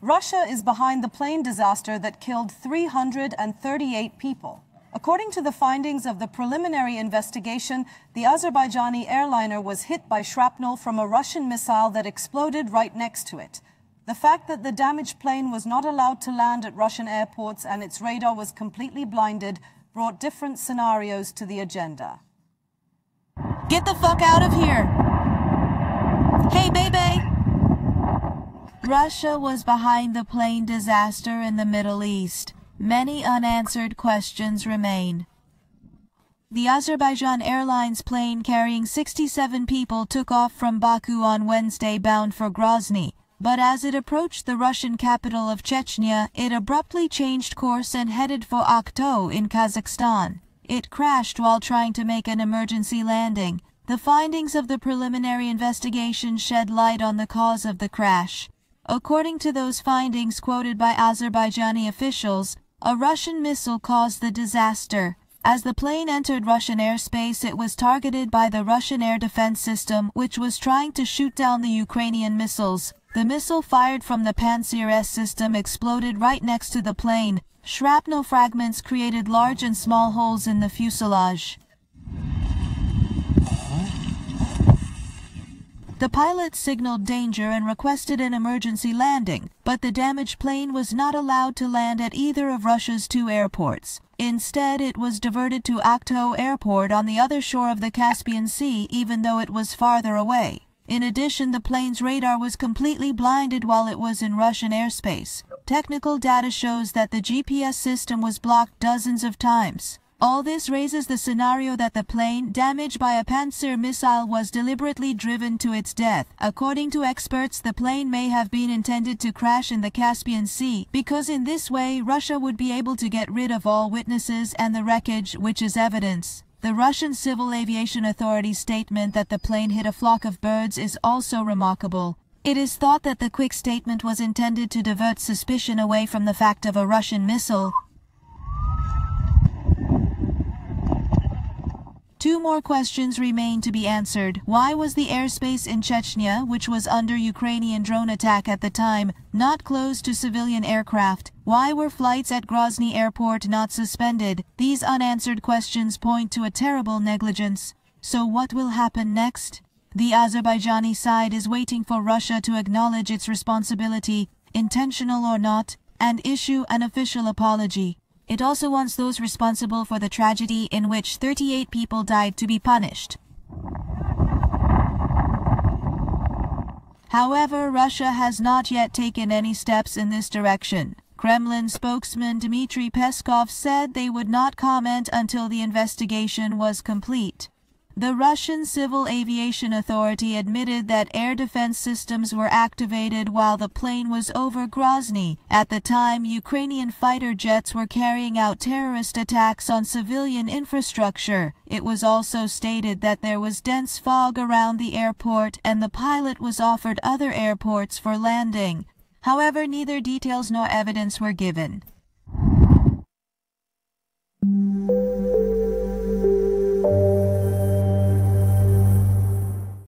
Russia is behind the plane disaster that killed 338 people. According to the findings of the preliminary investigation, the Azerbaijani airliner was hit by shrapnel from a Russian missile that exploded right next to it. The fact that the damaged plane was not allowed to land at Russian airports and its radar was completely blinded brought different scenarios to the agenda. Get the fuck out of here! Hey, baby! Russia was behind the plane disaster in the Middle East. Many unanswered questions remain. The Azerbaijan Airlines plane carrying 67 people took off from Baku on Wednesday bound for Grozny, but as it approached the Russian capital of Chechnya, it abruptly changed course and headed for Akto in Kazakhstan. It crashed while trying to make an emergency landing. The findings of the preliminary investigation shed light on the cause of the crash. According to those findings quoted by Azerbaijani officials, a Russian missile caused the disaster. As the plane entered Russian airspace, it was targeted by the Russian air defense system, which was trying to shoot down the Ukrainian missiles. The missile fired from the Pantsir S system exploded right next to the plane. Shrapnel fragments created large and small holes in the fuselage. The pilot signaled danger and requested an emergency landing, but the damaged plane was not allowed to land at either of Russia's two airports. Instead, it was diverted to Akto Airport on the other shore of the Caspian Sea, even though it was farther away. In addition, the plane's radar was completely blinded while it was in Russian airspace. Technical data shows that the GPS system was blocked dozens of times. All this raises the scenario that the plane, damaged by a Pantsir missile, was deliberately driven to its death. According to experts, the plane may have been intended to crash in the Caspian Sea, because in this way, Russia would be able to get rid of all witnesses and the wreckage, which is evidence. The Russian Civil Aviation Authority's statement that the plane hit a flock of birds is also remarkable. It is thought that the quick statement was intended to divert suspicion away from the fact of a Russian missile. Two more questions remain to be answered. Why was the airspace in Chechnya, which was under Ukrainian drone attack at the time, not closed to civilian aircraft? Why were flights at Grozny Airport not suspended? These unanswered questions point to a terrible negligence. So what will happen next? The Azerbaijani side is waiting for Russia to acknowledge its responsibility, intentional or not, and issue an official apology. It also wants those responsible for the tragedy in which 38 people died to be punished. However, Russia has not yet taken any steps in this direction. Kremlin spokesman Dmitry Peskov said they would not comment until the investigation was complete. The Russian Civil Aviation Authority admitted that air defense systems were activated while the plane was over Grozny. At the time, Ukrainian fighter jets were carrying out terrorist attacks on civilian infrastructure. It was also stated that there was dense fog around the airport and the pilot was offered other airports for landing. However, neither details nor evidence were given.